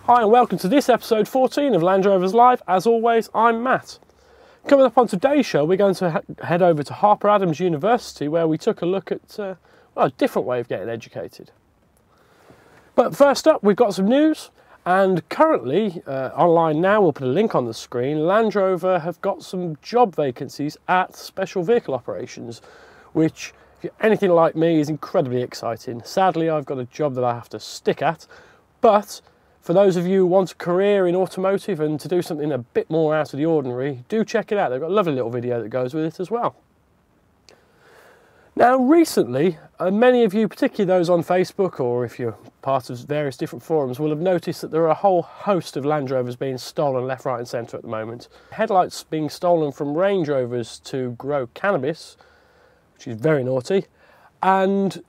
Hi and welcome to this episode 14 of Land Rovers Live. As always, I'm Matt. Coming up on today's show, we're going to head over to Harper University where we took a look at a different way of getting educated. But first up, we've got some news, and currently, online now, we'll put a link on the screen, Land Rover have got some job vacancies at Special Vehicle Operations, which, if you're anything like me, is incredibly exciting. Sadly, I've got a job that I have to stick at, but for those of you who want a career in automotive and to do something a bit more out of the ordinary, do check it out. They've got a lovely little video that goes with it as well. Now recently, many of you, particularly those on Facebook or if you're part of various different forums, will have noticed that there are a whole host of Land Rovers being stolen left, right and centre at the moment. Headlights being stolen from Range Rovers to grow cannabis, which is very naughty, and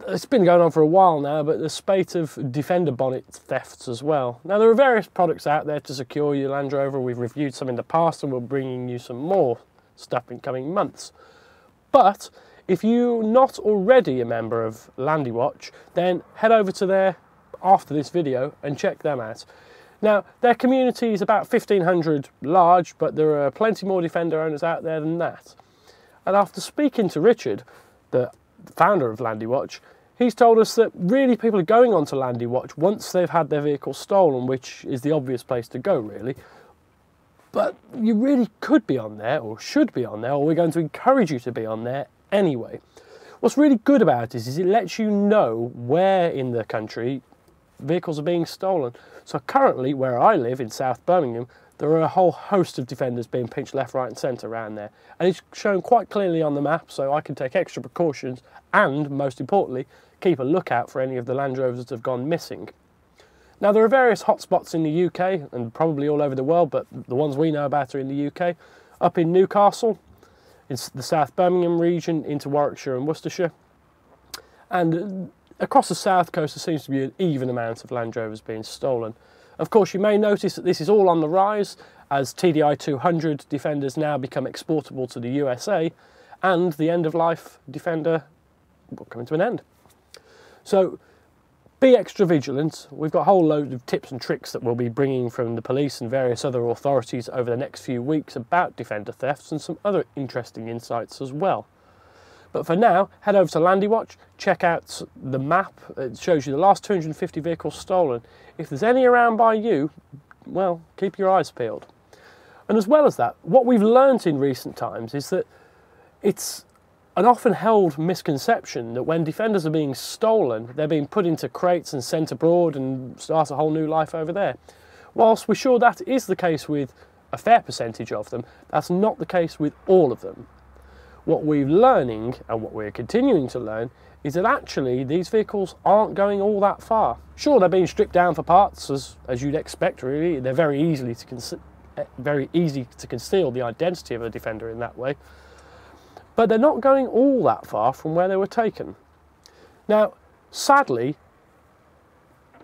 it's been going on for a while now, but the spate of Defender bonnet thefts as well. Now there are various products out there to secure your Land Rover. We've reviewed some in the past and we're bringing you some more stuff in coming months. But if you're not already a member of Landy Watch, then head over to there after this video and check them out. Now their community is about 1,500 large, but there are plenty more Defender owners out there than that. And after speaking to Richard, the founder of Landy Watch, he's told us that really people are going on to Landy Watch once they've had their vehicle stolen, which is the obvious place to go really. But you really could be on there, or should be on there, or we're going to encourage you to be on there anyway. What's really good about it is it lets you know where in the country vehicles are being stolen. So currently, where I live in South Birmingham, there are a whole host of Defenders being pinched left, right and centre around there. And it's shown quite clearly on the map, so I can take extra precautions and, most importantly, keep a lookout for any of the Land Rovers that have gone missing. Now there are various hotspots in the UK and probably all over the world, but the ones we know about are in the UK. Up in Newcastle, in the South Birmingham region, into Warwickshire and Worcestershire. And across the south coast there seems to be an even amount of Land Rovers being stolen. Of course, you may notice that this is all on the rise as TDI 200 Defenders now become exportable to the USA and the end-of-life Defender will come to an end. So be extra vigilant. We've got a whole load of tips and tricks that we'll be bringing from the police and various other authorities over the next few weeks about Defender thefts and some other interesting insights as well. But for now, head over to Landy Watch, check out the map. It shows you the last 250 vehicles stolen. If there's any around by you, well, keep your eyes peeled. And as well as that, what we've learnt in recent times is that it's an often held misconception that when Defenders are being stolen, they're being put into crates and sent abroad and start a whole new life over there. Whilst we're sure that is the case with a fair percentage of them, that's not the case with all of them. What we're learning, and what we're continuing to learn, is that actually these vehicles aren't going all that far. Sure, they're being stripped down for parts, as you'd expect really. They're very easy to conceal the identity of a Defender in that way. But they're not going all that far from where they were taken. Now, sadly,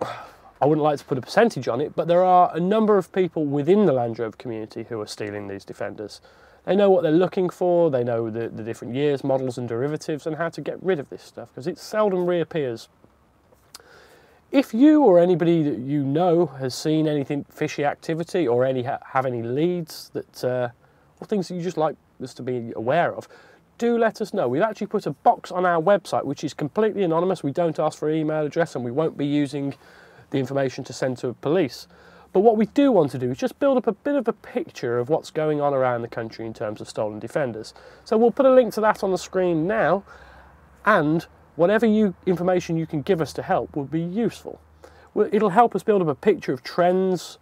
I wouldn't like to put a percentage on it, but there are a number of people within the Land Rover community who are stealing these Defenders. They know what they're looking for, they know the different years, models and derivatives and how to get rid of this stuff, because it seldom reappears. If you or anybody that you know has seen anything fishy activity or have any leads that, or things that you just like us to be aware of, do let us know. We've actually put a box on our website which is completely anonymous. We don't ask for an email address and we won't be using the information to send to police. But what we do want to do is just build up a bit of a picture of what's going on around the country in terms of stolen Defenders. So we'll put a link to that on the screen now, and whatever information you can give us to help will be useful. It'll help us build up a picture of trends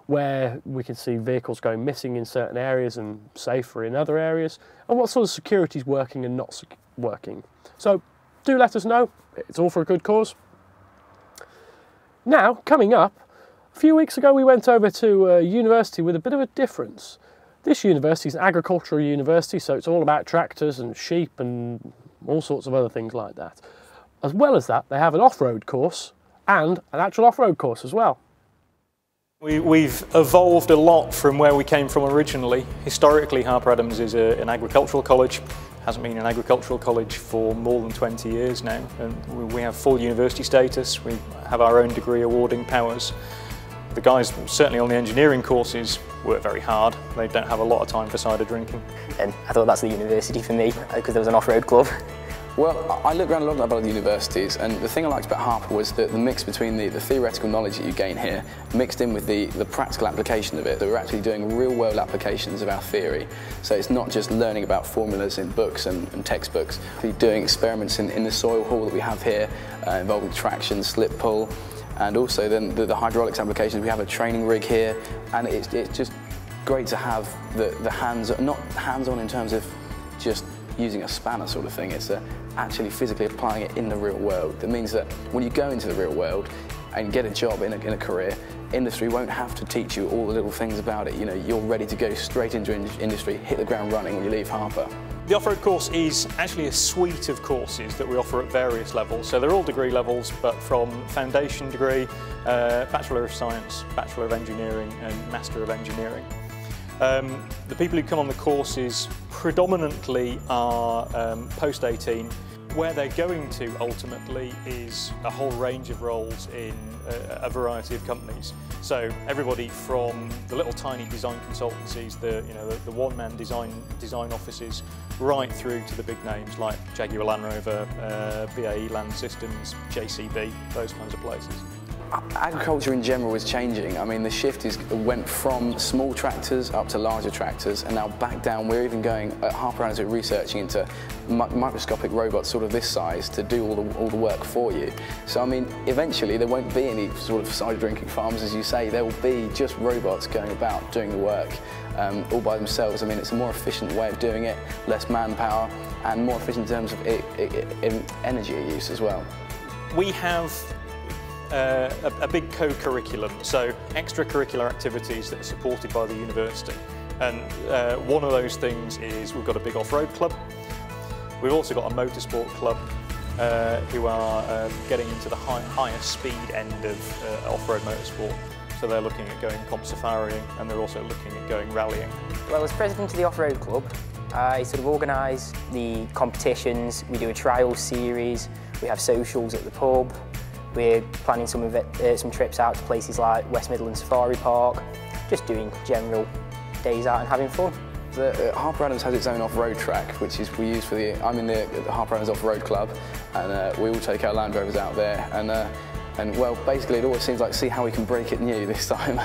where we can see vehicles going missing in certain areas and safer in other areas, and what sort of security is working and not working. So do let us know. It's all for a good cause. Now, coming up, a few weeks ago we went over to a university with a bit of a difference. This university is an agricultural university, so it's all about tractors and sheep and all sorts of other things like that. As well as that, they have an off-road course and an actual off-road course as well. We've evolved a lot from where we came from originally. Historically, Harper Adams is an agricultural college. Hasn't been an agricultural college for more than 20 years now, and we have full university status. We have our own degree awarding powers. The guys, certainly on the engineering courses, work very hard. They don't have a lot of time for cider drinking. And I thought that's the university for me, because there was an off-road club. Well, I looked around a lot about the universities, and the thing I liked about Harper was the mix between the theoretical knowledge that you gain here, mixed in with the practical application of it. That we're actually doing real-world applications of our theory. So it's not just learning about formulas in books and textbooks. We're doing experiments in the soil hall that we have here, involving traction, slip pull, and also then the hydraulics applications. We have a training rig here, and it's just great to have the hands, not hands-on in terms of just using a spanner sort of thing. It's actually physically applying it in the real world. That means that when you go into the real world and get a job in a career, industry won't have to teach you all the little things about it. You know, you're ready to go straight into industry, hit the ground running when you leave Harper. The off-road course is actually a suite of courses that we offer at various levels. So they're all degree levels, but from foundation degree, Bachelor of Science, Bachelor of Engineering and Master of Engineering. The people who come on the courses predominantly are post-18. Where they're going to ultimately is a whole range of roles in a variety of companies. So everybody from the little tiny design consultancies, the one-man design offices, right through to the big names like Jaguar Land Rover, BAE Land Systems, JCB, those kinds of places. Agriculture in general is changing. I mean, the shift went from small tractors up to larger tractors, and now back down. We're even going at Harper Anevay researching into microscopic robots sort of this size to do all the work for you. So I mean, eventually there won't be any sort of cider drinking farms, as you say. There will be just robots going about doing the work all by themselves. I mean, it's a more efficient way of doing it, less manpower, and more efficient in terms of energy use as well. We have a big co-curriculum, so extracurricular activities that are supported by the university. And one of those things is we've got a big off-road club. We've also got a motorsport club who are getting into the higher speed end of off-road motorsport. So they're looking at going comp safarying, and they're also looking at going rallying. Well, as president of the off-road club, I sort of organise the competitions. We do a trials series, we have socials at the pub. We're planning some trips out to places like West Midlands Safari Park, just doing general days out and having fun. Harper Adams has its own off-road track, which is we use for I'm in the Harper Adams off-road club, and we all take our Land Rovers out there, and well, basically it always seems like see how we can break it new this time.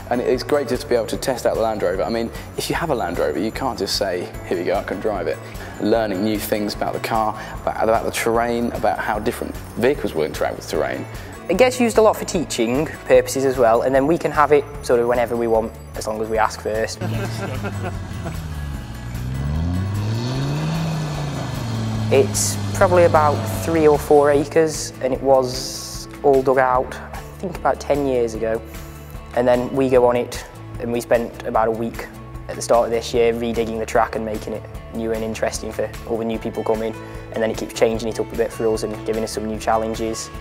And it's great just to be able to test out the Land Rover. I mean, if you have a Land Rover, you can't just say, here we go, I can drive it. Learning new things about the car, about the terrain, about how different vehicles will interact with terrain. It gets used a lot for teaching purposes as well, and then we can have it sort of whenever we want, as long as we ask first. It's probably about 3 or 4 acres, and it was all dug out, I think about 10 years ago. And then we go on it, and we spent about a week at the start of this year redigging the track and making it new and interesting for all the new people coming. And then it keeps changing it up a bit for us and giving us some new challenges.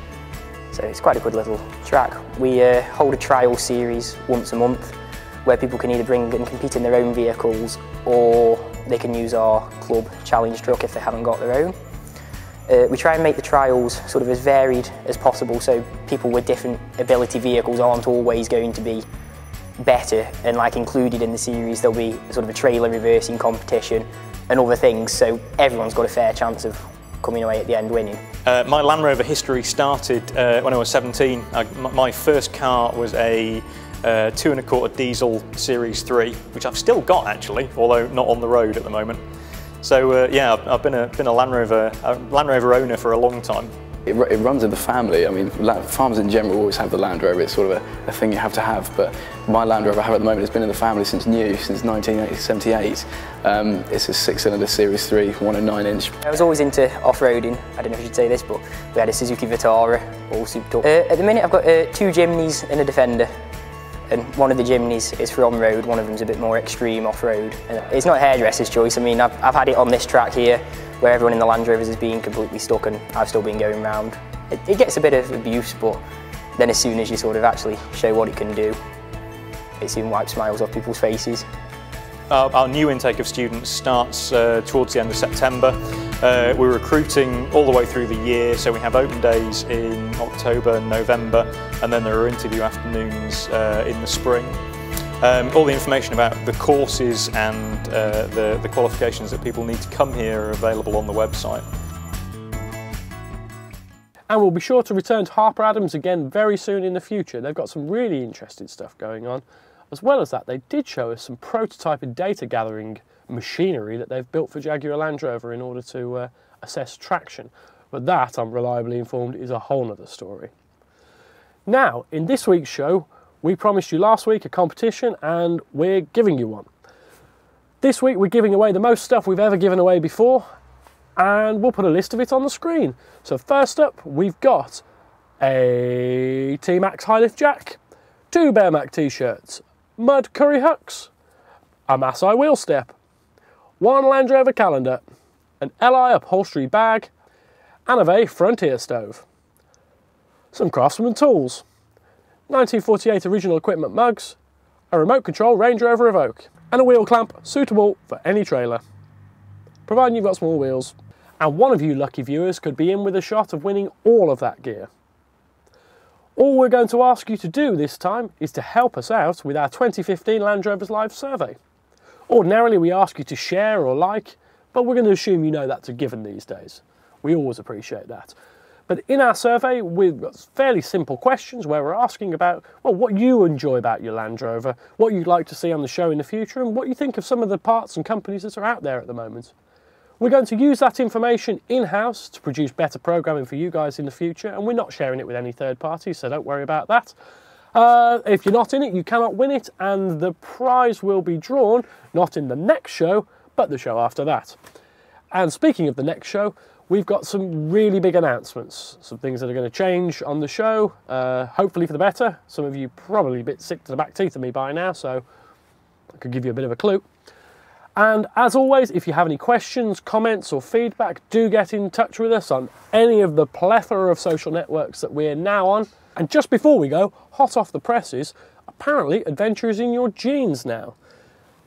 So it's quite a good little track. We hold a trial series once a month where people can either bring and compete in their own vehicles, or they can use our club challenge truck if they haven't got their own. We try and make the trials sort of as varied as possible, so people with different ability vehicles aren't always going to be better, and like included in the series there'll be sort of a trailer reversing competition and other things, so everyone's got a fair chance of coming away at the end winning. My Land Rover history started when I was 17. My first car was a 2 1/4 diesel Series 3, which I've still got actually, although not on the road at the moment. So yeah, I've been a Land Rover owner for a long time. It runs in the family. I mean, farmers in general always have the Land Rover. It's sort of a thing you have to have. But my Land Rover I have at the moment has been in the family since 1978. It's a 6-cylinder Series 3, 1 9-inch. I was always into off-roading. I don't know if I should say this, but we had a Suzuki Vitara, all souped up. At the minute I've got 2 Jimneys and a Defender. And one of the Jimneys is for on-road, one of them's a bit more extreme off-road. It's not a hairdresser's choice. I mean, I've had it on this track here, where everyone in the Land Rovers has been completely stuck and I've still been going round. It gets a bit of abuse, but then as soon as you sort of actually show what it can do, it soon wipes smiles off people's faces. Our new intake of students starts towards the end of September. We're recruiting all the way through the year, so we have open days in October and November, and then there are interview afternoons in the spring. All the information about the courses and the qualifications that people need to come here are available on the website. And we'll be sure to return to Harper Adams again very soon in the future. They've got some really interesting stuff going on. As well as that, they did show us some prototype and data gathering machinery that they've built for Jaguar Land Rover in order to assess traction. But that, I'm reliably informed, is a whole other story. Now, in this week's show, we promised you last week a competition and we're giving you one. This week we're giving away the most stuff we've ever given away before, and we'll put a list of it on the screen. So first up, we've got a T-Max high lift jack, 2 Bearmach t-shirts, mud curry hucks, a Masai wheel step, 1 Land Rover calendar, an LI upholstery bag, Anevay frontier stove, some Craftsman Tools, 1948 original equipment mugs, a remote control Range Rover Evoque, and a wheel clamp suitable for any trailer, providing you've got small wheels. And one of you lucky viewers could be in with a shot of winning all of that gear. All we're going to ask you to do this time is to help us out with our 2015 Land Rovers Live survey. Ordinarily we ask you to share or like, but we're going to assume you know that's a given these days. We always appreciate that. But in our survey we've got fairly simple questions where we're asking about, well, what you enjoy about your Land Rover, what you'd like to see on the show in the future, and what you think of some of the parts and companies that are out there at the moment. We're going to use that information in-house to produce better programming for you guys in the future, and we're not sharing it with any third parties, so don't worry about that. If you're not in it, you cannot win it, and the prize will be drawn, not in the next show, but the show after that. And speaking of the next show, we've got some really big announcements, some things that are going to change on the show, hopefully for the better. Some of you probably a bit sick to the back teeth of me by now, so I could give you a bit of a clue. And as always, if you have any questions, comments or feedback, do get in touch with us on any of the plethora of social networks that we're now on. And just before we go, hot off the presses, apparently adventure is in your genes now.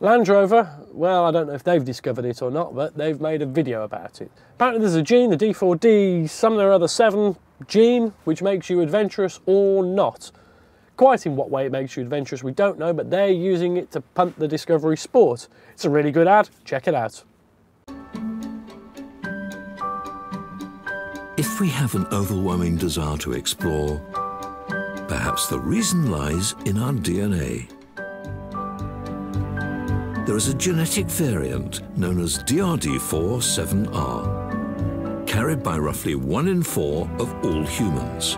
Land Rover, well, I don't know if they've discovered it or not, but they've made a video about it. Apparently there's a gene, the D4D, some or other 7 gene, which makes you adventurous or not. Quite in what way it makes you adventurous we don't know, but they're using it to punt the discovery sport. It's a really good ad, check it out. If we have an overwhelming desire to explore, perhaps the reason lies in our DNA. There is a genetic variant known as DRD47R, carried by roughly 1 in 4 of all humans.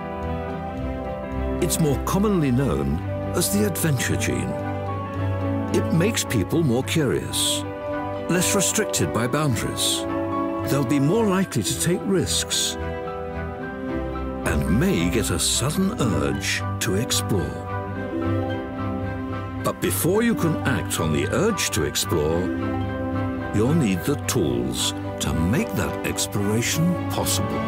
It's more commonly known as the adventure gene. It makes people more curious, less restricted by boundaries. They'll be more likely to take risks and may get a sudden urge to explore. But before you can act on the urge to explore, you'll need the tools to make that exploration possible.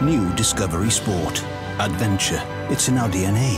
New Discovery Sport. Adventure. It's in our DNA.